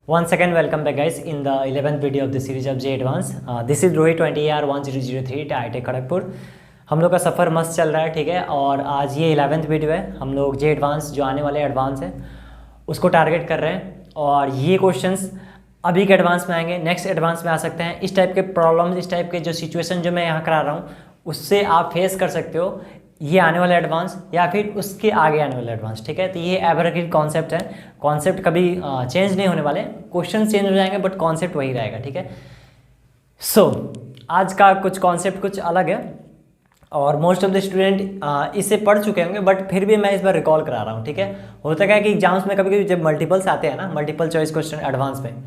Once again, welcome back, guys, in the 11th video of the series of J Advance. This is Rohit 20R1003 IIT Kharagpur. हम लोग का सफ़र मस्त चल रहा है, ठीक है। और आज ये 11th वीडियो है। हम लोग जे एडवांस जो आने वाले एडवांस है उसको टारगेट कर रहे हैं। और ये क्वेश्चंस अभी के एडवांस में आएंगे, नेक्स्ट एडवांस में आ सकते हैं। इस टाइप के प्रॉब्लम्स, इस टाइप के जो सिचुएशन जो मैं यहाँ करा रहा हूँ उससे आप फेस कर सकते हो ये आने वाला एडवांस या फिर उसके आगे आने वाला एडवांस, ठीक है। तो ये एवरग्रीन कॉन्सेप्ट है, कॉन्सेप्ट कभी चेंज नहीं होने वाले। क्वेश्चन चेंज हो जाएंगे बट कॉन्सेप्ट वही रहेगा, ठीक है। सो आज का कुछ कॉन्सेप्ट कुछ अलग है और मोस्ट ऑफ द स्टूडेंट इसे पढ़ चुके होंगे, बट फिर भी मैं इस बार रिकॉल करा रहा हूँ, ठीक है। होता क्या है कि एग्जाम्स में कभी कभी जब मल्टीपल्स आते हैं ना, मल्टीपल चॉइस क्वेश्चन एडवांस में,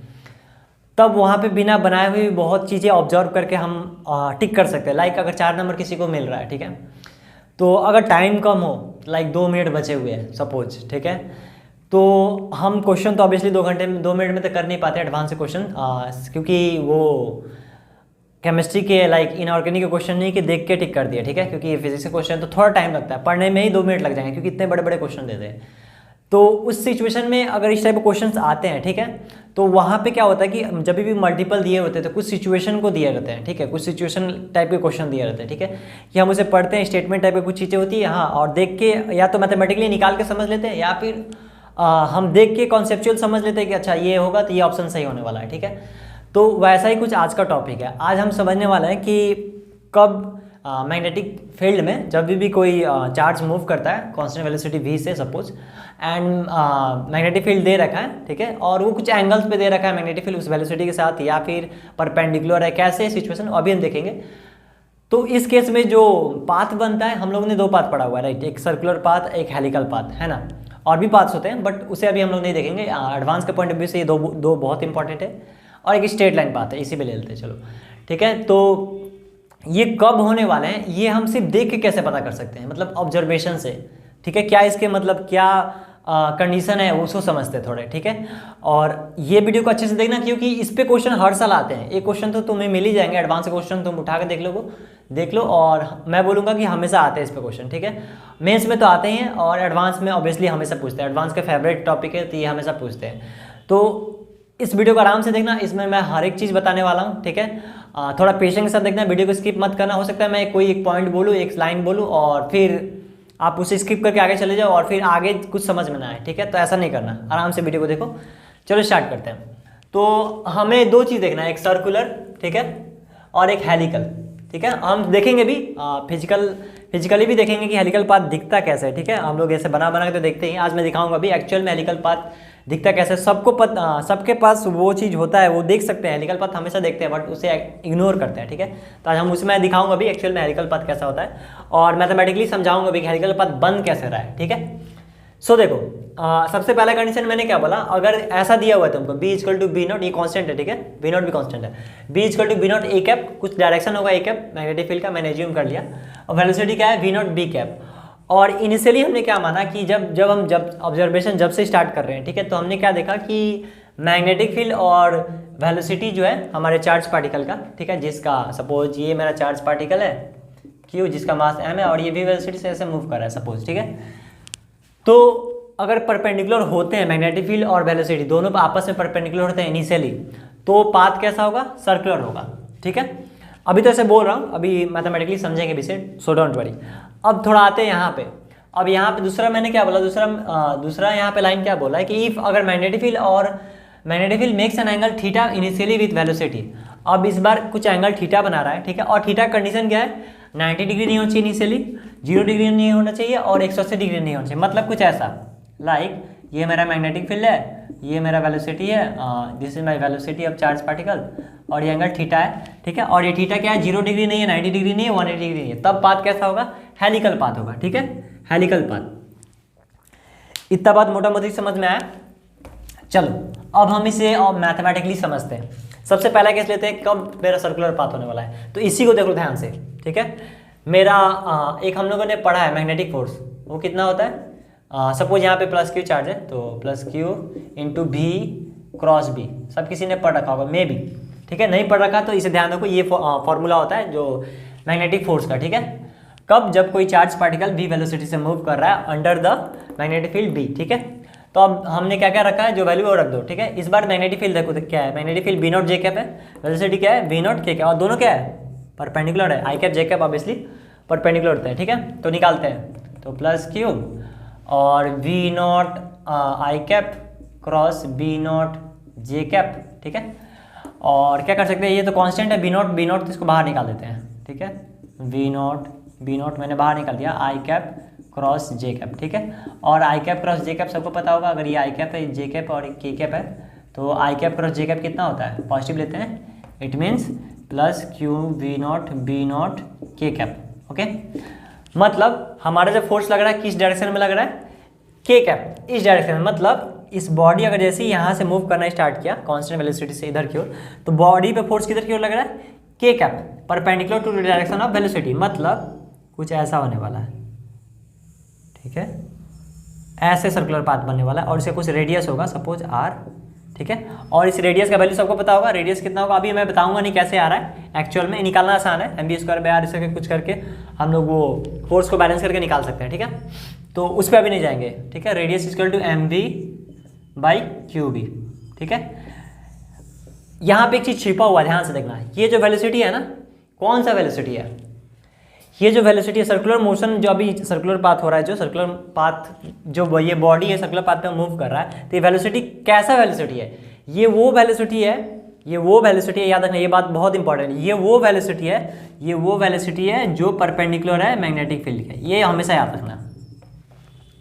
तब वहाँ पे बिना बनाए हुए बहुत चीज़ें ऑब्जर्व करके हम टिक कर सकते हैं। लाइक अगर 4 नंबर किसी को मिल रहा है, ठीक है, तो अगर टाइम कम हो, लाइक 2 मिनट बचे हुए हैं सपोज, ठीक है, तो हम क्वेश्चन तो ऑब्वियसली 2 मिनट में तो कर नहीं पाते एडवांस से क्वेश्चन, क्योंकि वो केमिस्ट्री के लाइक इनऑर्गेनिक के क्वेश्चन नहीं कि देख के टिक कर दिया, ठीक है। क्योंकि फिजिक्स के क्वेश्चन तो थोड़ा टाइम लगता है, पढ़ने में ही 2 मिनट लग जाएंगे क्योंकि इतने बड़े बड़े क्वेश्चन देते हैं। तो उस सिचुएशन में अगर इस टाइप के क्वेश्चंस आते हैं, ठीक है, तो वहाँ पे क्या होता है कि जब भी मल्टीपल दिए होते हैं तो कुछ सिचुएशन को दिए रहते हैं, ठीक है, कुछ सिचुएशन टाइप के क्वेश्चन दिए रहते हैं, ठीक है, कि हम उसे पढ़ते हैं, स्टेटमेंट टाइप की कुछ चीज़ें होती है, हाँ, और देख के या तो मैथमेटिकली निकाल के समझ लेते हैं या फिर हम देख के कॉन्सेप्चुअल समझ लेते हैं कि अच्छा ये होगा तो ये ऑप्शन सही होने वाला है, ठीक है। तो वैसा ही कुछ आज का टॉपिक है। आज हम समझने वाले हैं कि कब मैग्नेटिक फील्ड में जब भी कोई चार्ज मूव करता है कांस्टेंट वेलोसिटी v से सपोज, एंड मैग्नेटिक फील्ड दे रखा है, ठीक है, और वो कुछ एंगल्स पे दे रखा है मैग्नेटिक फील्ड उस वेलोसिटी के साथ, या फिर परपेंडिकुलर है, कैसे सिचुएशन अभी हम देखेंगे। तो इस केस में जो पाथ बनता है, हम लोगों ने 2 पाथ पढ़ा हुआ है, राइट, एक सर्कुलर पाथ, एक हेलिकल पाथ, है ना। और भी पाथ्स होते हैं बट उसे अभी हम लोग नहीं देखेंगे। एडवांस के पॉइंट ऑफ व्यू से ये दो बहुत इंपॉर्टेंट है। और एक स्ट्रेट लाइन पाथ है, इसी पे ले लेते हैं, चलो, ठीक है। तो ये कब होने वाले हैं ये हम सिर्फ देख के कैसे पता कर सकते हैं, मतलब ऑब्जर्वेशन से, ठीक है। क्या इसके मतलब क्या कंडीशन है उसको समझते हैं थोड़े, ठीक है। और ये वीडियो को अच्छे से देखना क्योंकि इस पे क्वेश्चन हर साल आते हैं। एक क्वेश्चन तो तुम्हें मिल ही जाएंगे, एडवांस क्वेश्चन तुम उठा के देख लो और मैं बोलूँगा कि हमेशा आते हैं इस पे क्वेश्चन, ठीक है। मेंस में तो आते ही हैं और एडवांस में ऑब्वियसली हमेशा पूछते हैं। एडवांस का फेवरेट टॉपिक है तो ये हमेशा पूछते हैं। तो इस वीडियो को आराम से देखना, इसमें मैं हर एक चीज़ बताने वाला हूँ, ठीक है। थोड़ा पेशेंस के साथ देखना, वीडियो को स्किप मत करना। हो सकता है मैं कोई एक पॉइंट बोलूँ, एक लाइन बोलूँ और फिर आप उसे स्किप करके आगे चले जाओ और फिर आगे कुछ समझ में ना आए, ठीक है। तो ऐसा नहीं करना, आराम से वीडियो को देखो। चलो स्टार्ट करते हैं। तो हमें 2 चीज़ देखना है, एक सर्कुलर, ठीक है, और एक हेलिकल, ठीक है। हम देखेंगे भी फिजिकली भी देखेंगे कि हेलिकल पाथ दिखता कैसे है, ठीक है। हम लोग ऐसे बना के तो देखते ही, आज मैं दिखाऊंगा भी एक्चुअल में हेलिकल पाथ दिखता कैसे। सबके पास वो चीज़ होता है, वो देख सकते हैं, हेलिकल पाथ हमेशा देखते हैं बट उसे इग्नोर करते हैं, ठीक है। तो आज हम उसमें दिखाऊंगा भी एक्चुअल में हेलिकल पाथ कैसा होता है और मैथमेटिकली समझाऊंगा भी कि हेलिकल पाथ बन कैसे रहा है, ठीक है। सो देखो, सबसे पहला कंडीशन मैंने क्या बोला, अगर ऐसा दिया हुआ है तुमको b = b0, ये कांस्टेंट है, ठीक है, b0 भी कांस्टेंट है, b = b0 a कैप, कुछ डायरेक्शन होगा a कैप मैग्नेटिक फील्ड का, मैंने एज्यूम कर लिया, और वेलोसिटी क्या है v0 b कैप। और इनिशियली हमने क्या माना कि जब ऑब्जर्वेशन जब से स्टार्ट कर रहे हैं, ठीक है, तो हमने क्या देखा कि मैग्नेटिक फील्ड और वेलोसिटी जो है हमारे चार्ज पार्टिकल का, ठीक है, जिसका सपोज ये मेरा चार्ज पार्टिकल है q, जिसका मास m है, और ये भी वेलोसिटी से ऐसे मूव कर रहा है सपोज, ठीक है। तो अगर परपेंडिकुलर होते हैं मैग्नेटिक फील्ड और वेलोसिटी दोनों आपस में परपेंडिकुलर होते हैं इनिशियली, तो पाथ कैसा होगा, सर्कुलर होगा, ठीक है। अभी तो ऐसे बोल रहा हूँ, अभी मैथमेटिकली समझेंगे भी से, सो डोंट वरी। अब थोड़ा आते हैं यहाँ पे। अब यहाँ पे दूसरा मैंने क्या बोला, दूसरा यहाँ पे लाइन क्या बोला है कि इफ अगर magnetic field makes an angle theta initially with velocity. अब इस बार कुछ एंगल थीटा बना रहा है, ठीक है, और थीटा कंडीशन क्या है, 90 डिग्री नहीं होनी चाहिए इनिशियली, 0 डिग्री नहीं होना चाहिए और 180 डिग्री नहीं होना चाहिए। मतलब कुछ ऐसा, लाइक ये मेरा मैग्नेटिक फील्ड है, ये मेरा वेलोसिटी है, this is my velocity of charge particle, और ये एंगल थीटा है, ठीक है। और ये थीटा क्या है, 0 डिग्री नहीं है, 90 डिग्री नहीं है, 180 डिग्री नहीं है। तब पाथ कैसा होगा, हेलिकल पाथ होगा, ठीक है, हेलिकल पाथ। इतना बात मोटा मोटी समझ में आया। चलो अब हम इसे मैथमेटिकली समझते हैं। सबसे पहला केस लेते हैं, कब मेरा सर्कुलर पाथ होने वाला है, तो इसी को देखो ध्यान से, ठीक है। मेरा एक हम लोगों ने पढ़ा है मैग्नेटिक फोर्स, वो कितना होता है, सपोज यहाँ पे +q चार्ज है तो +q × v क्रॉस b, सब किसी ने पढ़ रखा होगा मे बी, ठीक है। नहीं पढ़ रखा तो इसे ध्यान रखो, ये फॉर्मूला होता है जो मैग्नेटिक फोर्स का, ठीक है। कब, जब कोई चार्ज पार्टिकल v वेलोसिटी से मूव कर रहा है under the magnetic field b, ठीक है। तो अब हमने क्या क्या रखा है, जो वैल्यू वो रख दो, ठीक है। इस बार मैग्नेटिक फील्ड देखो तो क्या है, magnetic field B naught J cap है, वेलोसिटी क्या है वी नॉट के कैप, और दोनों क्या है परपेंडिकुलर है, I cap J cap obviously perpendicular होता है, ठीक है। तो निकालते हैं, तो प्लस क्यू और V naught I cap cross B naught J cap, ठीक है। और क्या कर सकते हैं, ये तो कांस्टेंट है बी नॉट तो इसको बाहर निकाल देते हैं, ठीक है। बी नॉट मैंने बाहर निकाल दिया, आई कैप क्रॉस जे कैप, ठीक है। और आई कैप क्रॉस जे कैप सबको पता होगा, अगर ये आई कैप है, जे कैप और के कैप है, तो I cap cross J cap कितना होता है, पॉजिटिव लेते हैं, it means plus Q V naught K cap, okay. मतलब हमारा जब फोर्स लग रहा है किस डायरेक्शन में लग रहा है, के कैप, इस डायरेक्शन में। मतलब इस बॉडी अगर जैसे ही यहाँ से मूव करना स्टार्ट किया कांस्टेंट वेलोसिटी से इधर की ओर, तो बॉडी पे फोर्स किधर की ओर लग रहा है, K cap perpendicular to the direction of velocity. मतलब कुछ ऐसा होने वाला है, ठीक है, ऐसे सर्कुलर पाथ बनने वाला है, और इसका कुछ रेडियस होगा सपोज आर, ठीक है। और इस रेडियस का वैल्यू सबको पता होगा, रेडियस कितना होगा अभी मैं बताऊंगा नहीं कैसे आ रहा है, एक्चुअल में निकालना आसान है, mv²/r इस करके कुछ करके हम लोग वो फोर्स को बैलेंस करके निकाल सकते हैं, ठीक है। तो उस पर अभी नहीं जाएंगे, ठीक है। रेडियस इक्वल टू mv/qb, ठीक है। यहाँ पे एक चीज छिपा हुआ है, ध्यान से देखना, ये जो वेलोसिटी है ना, कौन सा वेलोसिटी है, ये जो वेलोसिटी है सर्कुलर मोशन, जो अभी सर्कुलर पाथ हो रहा है, जो सर्कुलर पाथ जो ये बॉडी है सर्कुलर पाथ पे मूव कर रहा है, तो ये वेलोसिटी कैसा वेलोसिटी है, ये वो वेलोसिटी है, ये वो वेलोसिटी है, याद रखना ये बात बहुत इंपॉर्टेंट है, ये वो वेलोसिटी है, ये वो वेलोसिटी है जो परपेंडिकुलर है मैग्नेटिक फील्ड के, ये हमेशा याद रखना,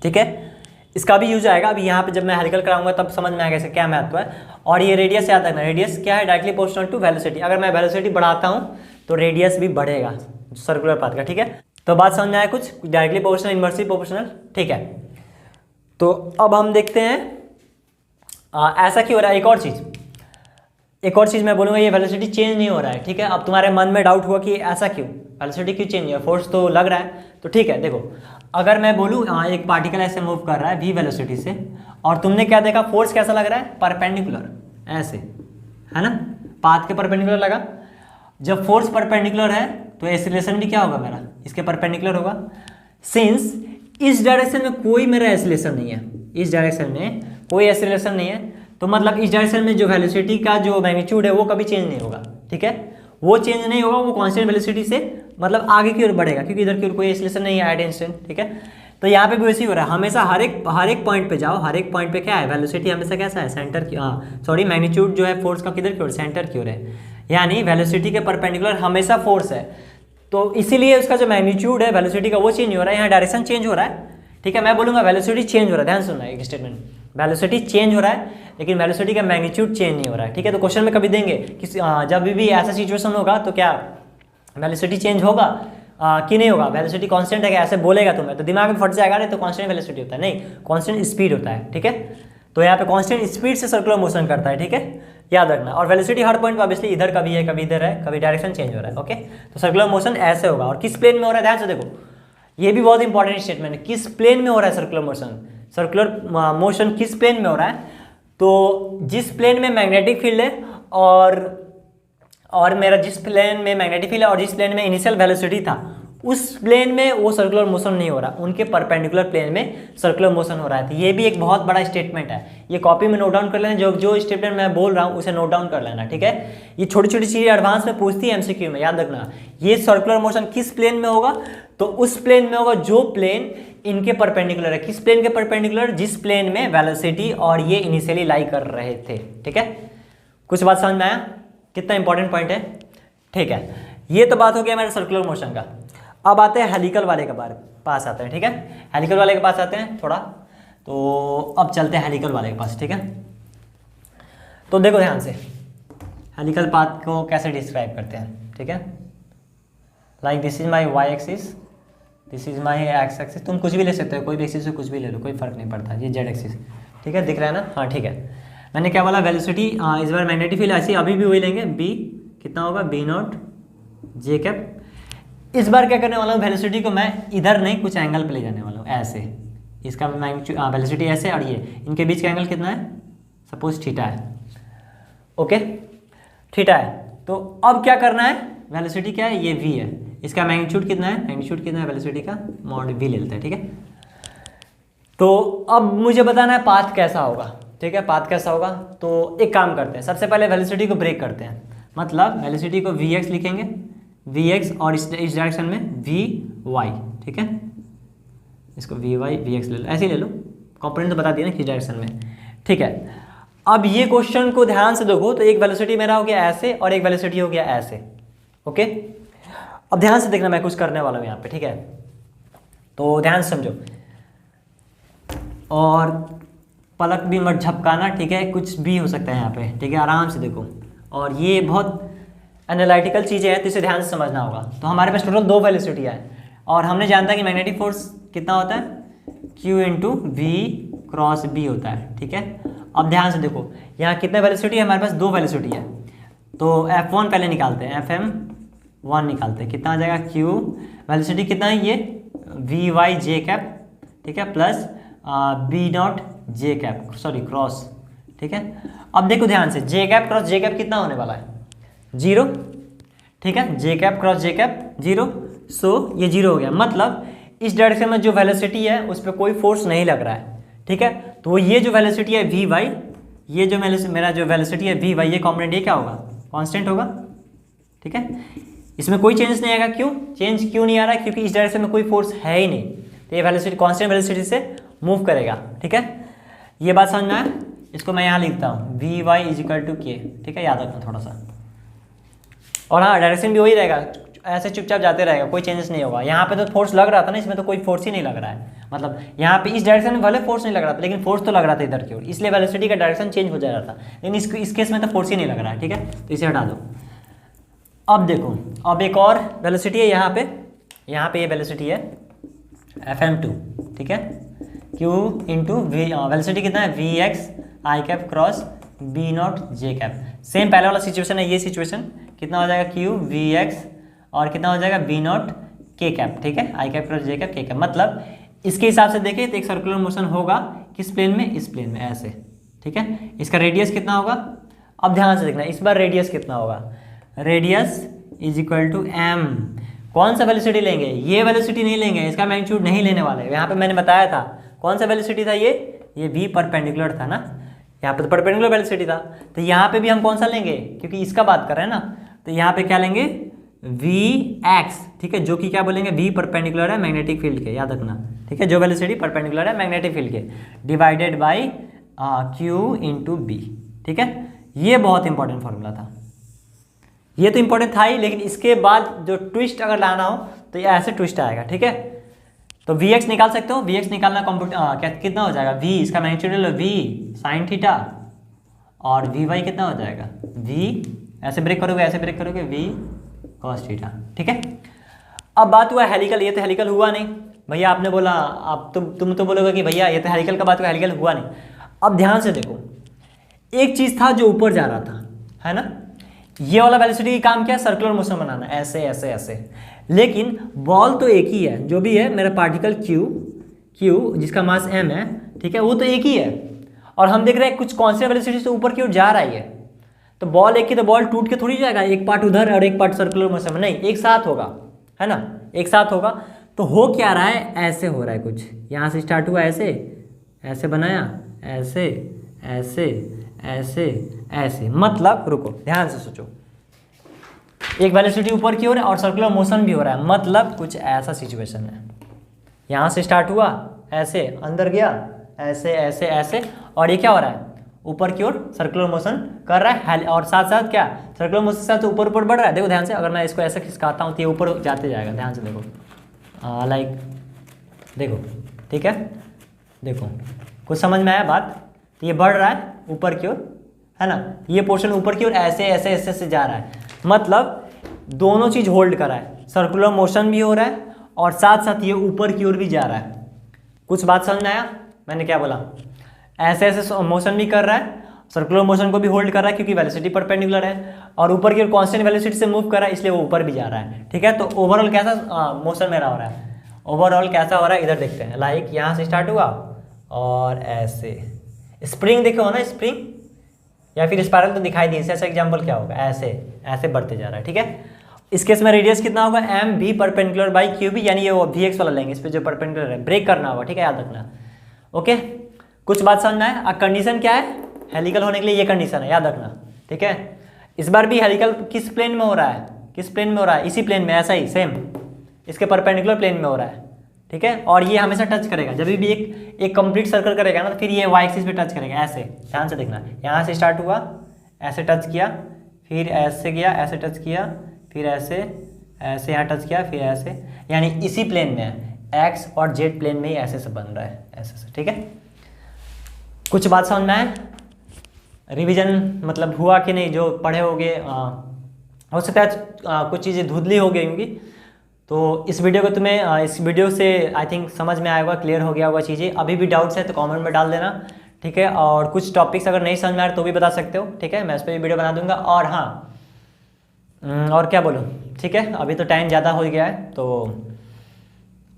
ठीक है। इसका भी यूज आएगा, अभी यहाँ पे जब मैं हेलिकल कराऊंगा तब समझ में आएगा इसका क्या महत्व है। और ये रेडियस याद रखना, रेडियस क्या है, डायरेक्टली प्रोपोर्शनल टू वेलोसिटी, अगर मैं वेलोसिटी बढ़ाता हूँ तो रेडियस भी बढ़ेगा सर्कुलर पाथ का, ठीक है। तो बात समझ में आया कुछ, डायरेक्टली प्रोपोर्शनल इनवर्सली प्रोपोर्शनल, ठीक है। तो अब हम देखते हैं ऐसा क्यों हो रहा है। एक और चीज़ मैं बोलूँगा, ये वेलोसिटी चेंज नहीं हो रहा है, ठीक है। अब तुम्हारे मन में डाउट हुआ कि ऐसा क्यों, वेलोसिटी क्यों चेंज नहीं है, फोर्स तो लग रहा है, तो ठीक है। देखो अगर मैं बोलूँ एक पार्टिकल ऐसे मूव कर रहा है v वेलोसिटी से, और तुमने क्या देखा, फोर्स कैसा लग रहा है, परपेंडिकुलर, ऐसे है ना, पाथ के परपेंडिकुलर लगा। जब फोर्स परपेंडिकुलर है तो एक्सीलरेशन भी क्या होगा मेरा, इसके परपेंडिकुलर होगा। सिंस इस डायरेक्शन में कोई मेरा एक्सीलरेशन नहीं है, इस डायरेक्शन में कोई एक्सीलरेशन नहीं है, तो मतलब इस डायरेक्शन में जो वेलोसिटी का जो मैग्नीट्यूड है वो कभी चेंज नहीं होगा, ठीक है। वो चेंज नहीं होगा, वो कांस्टेंट वेलोसिटी से मतलब आगे की ओर बढ़ेगा, क्योंकि इधर की ओर कोई एक्सीलरेशन नहीं है एट इंस्टेंट, ठीक है। तो यहाँ पे भी वैसे ही हो रहा है, हमेशा हर एक पॉइंट पे जाओ, हर एक पॉइंट पे क्या है, वेलोसिटी हमेशा कैसा है, सेंटर की, सॉरी मैग्नीट्यूड जो है फोर्स का किधर की ओर, सेंटर की ओर है, यानी वेलोसिटी के परपेंडिकुलर हमेशा फोर्स है। तो इसीलिए उसका जो मैग्नीट्यूड है वेलोसिटी का वो चेंज हो रहा है, यहाँ डायरेक्शन चेंज हो रहा है, ठीक है। मैं बोलूँगा वेलोसिटी चेंज हो रहा है, ध्यान सुनना एक स्टेटमेंट, वेलोसिटी चेंज हो रहा है लेकिन वेलोसिटी का मैग्नीट्यूड चेंज नहीं हो रहा है, ठीक है। तो क्वेश्चन में कभी देंगे कि जब भी ऐसा सिचुएशन होगा तो क्या वेलोसिटी चेंज होगा कि नहीं होगा, वेलोसिटी कांस्टेंट है क्या, ऐसे बोलेगा तुम्हें तो दिमाग में फट जाएगा, नहीं तो कांस्टेंट वेलोसिटी होता है, नहीं कांस्टेंट स्पीड होता है, ठीक है। तो यहाँ पे कांस्टेंट स्पीड से सर्कुलर मोशन करता है, ठीक है, याद रखना। और वेलोसिटी हर पॉइंट पर ऑब्वियसली इधर कभी है, कभी इधर है, कभी डायरेक्शन चेंज हो रहा है, ओके। तो सर्कुलर मोशन ऐसे होगा, और किस प्लेन में हो रहा है, ध्यान से देखो, ये भी बहुत इंपॉर्टेंट स्टेटमेंट है, किस प्लेन में हो रहा है सर्कुलर मोशन, सर्कुलर मोशन किस प्लेन में हो रहा है, तो जिस प्लेन में मैग्नेटिक फील्ड है और मेरा जिस प्लेन में मैग्नेटिक फील्ड है और जिस प्लेन में इनिशियल वेलोसिटी था, उस प्लेन में वो सर्कुलर मोशन नहीं हो रहा, उनके परपेंडिकुलर प्लेन में सर्कुलर मोशन हो रहा है। तो ये भी एक बहुत बड़ा स्टेटमेंट है, ये कॉपी में नोट डाउन कर लेना, जो स्टेटमेंट मैं बोल रहा हूँ उसे नोट डाउन कर लेना, ठीक है। ये छोटी छोटी चीज़ें एडवांस में पूछती है एमसीक्यू में, याद रखना। ये सर्कुलर मोशन किस प्लेन में होगा, तो उस प्लेन में होगा जो प्लेन इनके परपेंडिकुलर है, किस प्लेन के परपेंडिकुलर, जिस प्लेन में वेलोसिटी और ये इनिशियली लाई कर रहे थे, ठीक है। कुछ बात समझ में आया, कितना इंपॉर्टेंट पॉइंट है, ठीक है। ये तो बात हो गया हमारे सर्कुलर मोशन का। अब आते हैं हेलिकल वाले के पास आते हैं, ठीक है। हेलिकल वाले के पास आते हैं थोड़ा, तो अब चलते हैं हेलिकल वाले के पास, ठीक है। तो देखो ध्यान से, हेलिकल पाथ को कैसे डिस्क्राइब करते हैं, ठीक है। Like this is my Y axis, this is my X axis, तुम कुछ भी ले सकते हो, कोई भी एक्सिस से कुछ भी ले लो, कोई फर्क नहीं पड़ता। ये जेड एक्सिस, ठीक है, दिख रहा है ना, हाँ ठीक है। मैंने क्या बोला, वेलोसिटी इस बार मैग्नेटिक फील्ड ऐसी अभी भी वही लेंगे, बी कितना होगा, बी नॉट जे कैप। इस बार क्या करने वाला हूँ, वेलोसिटी को मैं इधर नहीं कुछ एंगल पे ले जाने वाला हूँ, ऐसे, इसका वेलोसिटी ऐसे, और ये इनके बीच का एंगल कितना है, सपोज थीटा है, ओके, थीटा है। तो अब क्या करना है, वेलोसिटी क्या है, ये v है, इसका मैग्नीट्यूड कितना है, वेलोसिटी का मॉड v ले लेते हैं, ठीक है। तो अब मुझे बताना है पाथ कैसा होगा, ठीक है, पाथ कैसा होगा। तो एक काम करते हैं, सबसे पहले वेलोसिटी को ब्रेक करते हैं, मतलब वेलोसिटी को Vx लिखेंगे, Vx और इस डायरेक्शन में Vy, ठीक है, इसको Vy Vx ले लो, ऐसे ही ले लो, कंपोनेंट तो बता दिया ना किस डायरेक्शन में, ठीक है। अब ये क्वेश्चन को ध्यान से देखो, तो एक वेलोसिटी मेरा हो गया ऐसे और एक वेलोसिटी हो गया ऐसे, ओके। अब ध्यान से देखना, मैं कुछ करने वाला हूँ यहाँ पे, ठीक है, तो ध्यान से समझो और पलक भी मत झपकाना, ठीक है, कुछ भी हो सकता है यहाँ पे, ठीक है, आराम से देखो। और ये बहुत एनालिटिकल चीज़ें हैं तो इसे ध्यान से समझना होगा। तो हमारे पास टोटल 2 वेलोसिटी है और हमने जानता है कि मैग्नेटिक फोर्स कितना होता है, Q into V cross B होता है, ठीक है। अब ध्यान से देखो, यहाँ कितने वेलोसिटी है, हमारे पास 2 वेलोसिटी है, तो F1 पहले निकालते हैं, Fm1 निकालते हैं, कितना आ जाएगा, Q वेलोसिटी कितना है ये Vy जे कैप, ठीक है, plus B naught J cap, sorry cross, ठीक है। अब देखो ध्यान से, J cap cross J cap कितना होने वाला है, 0, ठीक है, J cap cross J cap 0, so ये 0 हो गया, मतलब इस डायरेक्शन में जो वेलोसिटी है उस पर कोई फोर्स नहीं लग रहा है, ठीक है। तो ये जो वेलोसिटी है Vy, ये जो मेरा जो वेलोसिटी है Vy, ये कॉम्पोनेंट ये क्या होगा, कांस्टेंट होगा, ठीक है, इसमें कोई चेंज नहीं आएगा। क्यों चेंज क्यों नहीं आ रहा है, क्योंकि इस डायरेक्शन में कोई फोर्स है ही नहीं, तो ये वेलोसिटी कांस्टेंट वेलोसिटी से मूव करेगा, ठीक है। ये बात समझ में आया, इसको मैं यहाँ लिखता हूँ Vy इजिकल टू के, ठीक है, याद रखना थोड़ा सा। और हाँ, डायरेक्शन भी वही रहेगा, ऐसे चुपचाप जाते रहेगा, कोई चेंजेस नहीं होगा। यहाँ पे तो फोर्स लग रहा था ना, इसमें तो कोई फोर्स ही नहीं लग रहा है, मतलब यहाँ पे इस डायरेक्शन में भले फोर्स नहीं लग रहा था, लेकिन फोर्स तो लग रहा था इधर की ओर, इसलिए वेलोसिटी का डायरेक्शन चेंज हो जा रहा था, लेकिन इस केस में तो फोर्स ही नहीं लग रहा है, ठीक है, तो इसे हटा दो। अब देखो, अब एक और वेलोसिटी है यहाँ पे ये वेलोसिटी है Fm2, ठीक है, Q इंटू वी, वेलोसिटी कितना है Vx I cap cross B naught J cap, same पहले वाला सिचुएशन है, ये सिचुएशन कितना हो जाएगा, Q Vx और कितना हो जाएगा बी नॉट के कैप, ठीक है, I cap cross J cap के कैप, मतलब इसके हिसाब से देखें तो एक सर्कुलर मोशन होगा किस प्लेन में, इस प्लेन में, ऐसे, ठीक है। इसका रेडियस कितना होगा, अब ध्यान से देखना, इस बार रेडियस कितना होगा, radius is equal to M, कौन सा वेलोसिटी लेंगे, ये वेलोसिटी नहीं लेंगे, इसका मैग्नीट्यूड नहीं लेने वाले। यहाँ पे मैंने बताया था कौन सा वेलोसिटी था, ये v परपेंडिकुलर था ना, यहाँ पे तो परपेंडिकुलर वेलोसिटी था, तो यहाँ पे भी हम कौन सा लेंगे, क्योंकि इसका बात कर रहे हैं ना, तो यहाँ पे क्या लेंगे Vx, ठीक है, जो कि क्या बोलेंगे v परपेंडिकुलर है मैग्नेटिक फील्ड के, याद रखना, ठीक है, जो वेलोसिटी परपेंडिकुलर है मैग्नेटिक फील्ड के, divided by Q into B, ठीक है। ये बहुत इंपॉर्टेंट फॉर्मूला था, ये तो इंपॉर्टेंट था ही, लेकिन इसके बाद जो ट्विस्ट अगर लाना हो तो ये ऐसे ट्विस्ट आएगा, ठीक है। तो Vx निकाल सकते हो, Vx निकालना कितना हो जाएगा, v इसका मैग्नीट्यूड ले लो v साइन थीटा, और Vy कितना हो जाएगा, v ऐसे ब्रेक करोगे v कॉस थीटा, ठीक है। अब बात हुआ हेलिकल, ये तो हेलिकल हुआ नहीं भैया, आपने बोला, आप तुम तो बोलोगे कि भैया ये तो हेलिकल का बात हुआ, हेलिकल हुआ नहीं। अब ध्यान से देखो, एक चीज था जो ऊपर जा रहा था, है ना, ये वाला वेलोसिटी का काम क्या है, सर्कुलर मोशन बनाना, ऐसे ऐसे ऐसे, लेकिन बॉल तो एक ही है, जो भी है मेरा पार्टिकल Q जिसका मास m है, ठीक है, वो तो एक ही है, और हम देख रहे हैं कुछ कांस्टेंट वेलोसिटी से ऊपर की ओर जा रहा है, तो बॉल एक ही, तो बॉल टूट के थोड़ी जाएगा, एक पार्ट उधर और एक पार्ट सर्कुलर मोशन में, नहीं, एक साथ होगा, है ना, एक साथ होगा। तो हो क्या रहा है, ऐसे हो रहा है कुछ, यहाँ से स्टार्ट हुआ ऐसे, ऐसे बनाया, ऐसे ऐसे ऐसे ऐसे, मतलब रुको ध्यान से सोचो, एक वेलोसिटी ऊपर की ओर है और सर्कुलर मोशन भी हो रहा है, मतलब कुछ ऐसा सिचुएशन है, यहाँ से स्टार्ट हुआ ऐसे, अंदर गया ऐसे ऐसे ऐसे, और ये क्या हो रहा है, ऊपर की ओर सर्कुलर मोशन कर रहा है, और साथ साथ क्या, सर्कुलर मोशन के साथ ऊपर ऊपर बढ़ रहा है। देखो ध्यान से, अगर मैं इसको ऐसे खिसकाता हूँ तो ये ऊपर जाते जाएगा, ध्यान से देखो, लाइक देखो, ठीक है, देखो कुछ समझ में आया बात, तो ये बढ़ रहा है ऊपर की ओर, है ना, ये पोर्शन ऊपर की ओर ऐसे ऐसे ऐसे से जा रहा है, मतलब दोनों चीज होल्ड कर रहा है, सर्कुलर मोशन भी हो रहा है और साथ साथ ये ऊपर की ओर भी जा रहा है। कुछ बात समझ में आया, मैंने क्या बोला, ऐसे ऐसे मोशन भी कर रहा है, सर्कुलर मोशन को भी होल्ड कर रहा है क्योंकि वेलोसिटी परपेंडिकुलर है, और ऊपर की ओर कांस्टेंट वेलोसिटी से मूव कर रहा है, इसलिए वो ऊपर भी जा रहा है, ठीक है। तो ओवरऑल कैसा मोशन मेरा हो रहा है, ओवरऑल कैसा हो रहा है, इधर देखते हैं, लाइक यहाँ से स्टार्ट हुआ और ऐसे, स्प्रिंग देखो ना, स्प्रिंग या फिर स्पाइरल तो दिखाई दी, ऐसा एग्जाम्पल क्या होगा, ऐसे ऐसे बढ़ते जा रहा है, ठीक है। इस केस में रेडियस कितना होगा, एम भी परपेंडिकुलर बाई क्यू भी, यानी ये Vx वाला लेंगे, इस पर जो परपेंडिकुलर है, ब्रेक करना होगा, ठीक है, याद रखना। ओके, कुछ बात समझ में आए। कंडीशन क्या है, हेलिकल होने के लिए ये कंडीशन है, याद रखना, ठीक है। इस बार भी हेलिकल किस प्लेन में हो रहा है, किस प्लेन में हो रहा है, इसी प्लेन में, ऐसा ही सेम इसके परपेंडिकुलर प्लेन में हो रहा है, ठीक है। और ये हमेशा टच करेगा, जब भी एक कंप्लीट सर्कल करेगा ना, तो फिर ये वाई एक्सिस पे टच करेगा, ऐसे ध्यान से देखना। यहाँ से स्टार्ट हुआ, ऐसे टच किया, फिर ऐसे गया, ऐसे टच किया, फिर ऐसे ऐसे यहाँ टच किया, फिर ऐसे, यानी इसी प्लेन में है, एक्स और जेड प्लेन में ही ऐसे से बन रहा है, ऐसे से, ठीक है। कुछ बात समझ में आए, रिवीजन मतलब हुआ कि नहीं, जो पढ़े होंगे हो सकता है कुछ चीज़ें धुंधली हो गई होंगी, तो इस वीडियो को तुम्हें इस वीडियो से आई थिंक समझ में आया होगा, क्लियर हो गया होगा चीज़ें। अभी भी डाउट्स है तो कमेंट में डाल देना, ठीक है। और कुछ टॉपिक्स अगर नहीं समझ में आ रहे तो भी बता सकते हो, ठीक है, मैं इस पर भी वीडियो बना दूंगा। और हाँ, और क्या बोलूँ, ठीक है, अभी तो टाइम ज़्यादा हो गया है, तो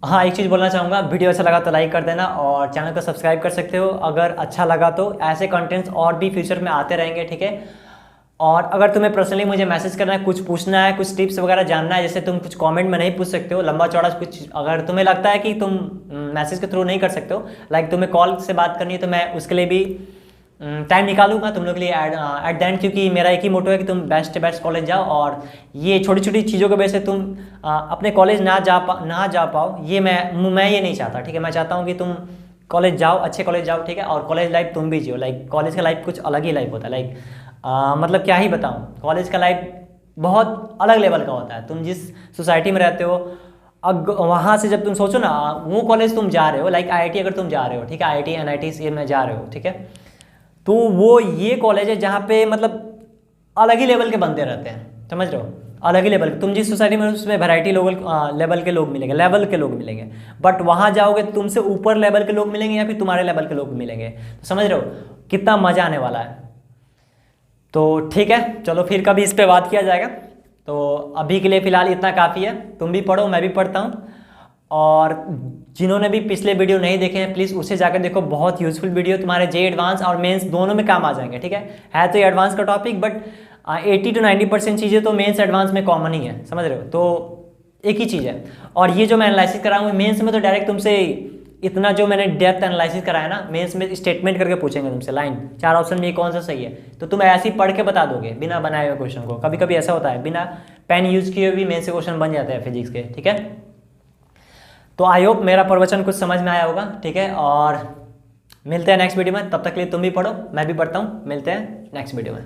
हाँ एक चीज़ बोलना चाहूँगा, वीडियो अच्छा लगा तो लाइक कर देना और चैनल को सब्सक्राइब कर सकते हो अगर अच्छा लगा तो। ऐसे कंटेंट्स और भी फ्यूचर में आते रहेंगे, ठीक है। और अगर तुम्हें पर्सनली मुझे मैसेज करना है, कुछ पूछना है, कुछ टिप्स वगैरह जानना है, जैसे तुम कुछ कमेंट में नहीं पूछ सकते हो लंबा चौड़ा कुछ, अगर तुम्हें लगता है कि तुम मैसेज के थ्रू नहीं कर सकते हो, लाइक तुम्हें कॉल से बात करनी है, तो मैं उसके लिए भी टाइम निकालूंगा तुम लोग के लिए एट द एंड, क्योंकि मेरा एक ही मोटो है कि तुम बेस्ट कॉलेज जाओ। और ये छोटी छोटी चीज़ों की वजह से तुम अपने कॉलेज ना जा पाओ, ये मैं ये नहीं चाहता, ठीक है। मैं चाहता हूँ कि तुम कॉलेज जाओ, अच्छे कॉलेज जाओ, ठीक है। और कॉलेज लाइफ तुम भी जियो, लाइक कॉलेज का लाइफ कुछ अलग ही लाइफ होता है, लाइक मतलब क्या ही बताऊँ, कॉलेज का लाइफ बहुत अलग लेवल का होता है। तुम जिस सोसाइटी में रहते हो, अब वहाँ से जब तुम सोचो ना, वो कॉलेज तुम जा रहे हो, लाइक आईआईटी अगर तुम जा रहे हो, ठीक है, आईआईटी एनआईटी से में जा रहे हो, ठीक है, तो वो ये कॉलेज है जहाँ पे मतलब अलग ही लेवल के बंदे रहते हैं, समझ रहे हो, अलग ही लेवल के। तुम जिस सोसाइटी में उसमें वैरायटी लेवल के लोग मिलेंगे, बट वहाँ जाओगे तो तुमसे ऊपर लेवल के लोग मिलेंगे या फिर तुम्हारे लेवल के लोग मिलेंगे, तो समझ रहे हो कितना मज़ा आने वाला है। तो ठीक है, चलो फिर कभी इस पर बात किया जाएगा। तो अभी के लिए फ़िलहाल इतना काफ़ी है, तुम भी पढ़ो, मैं भी पढ़ता हूँ। और जिन्होंने भी पिछले वीडियो नहीं देखे हैं प्लीज़ उसे जाकर देखो, बहुत यूज़फुल वीडियो, तुम्हारे जे एडवांस और मेंस दोनों में काम आ जाएंगे, ठीक है तो ये एडवांस का टॉपिक, बट 80 to 90% चीज़ें तो मेंस एडवांस में कॉमन ही है, समझ रहे हो, तो एक ही चीज़ है। और ये जो मैं एनालिसिस कराऊंगा मेंस में, तो डायरेक्ट तुमसे इतना जो मैंने डेप्थ एनालिसिस कराया ना, मेंस में स्टेटमेंट करके पूछेंगे तुमसे, लाइन 4 ऑप्शन में ये कौन सा सही है, तो तुम ऐसे ही पढ़ के बता दोगे बिना बनाए हुए क्वेश्चन को। कभी कभी ऐसा होता है, बिना पेन यूज़ किए भी मेंस से क्वेश्चन बन जाते हैं फिजिक्स के, ठीक है। तो आई होप मेरा प्रवचन कुछ समझ में आया होगा, ठीक है। और मिलते हैं नेक्स्ट वीडियो में, तब तक के लिए तुम भी पढ़ो, मैं भी पढ़ता हूँ, मिलते हैं नेक्स्ट वीडियो में।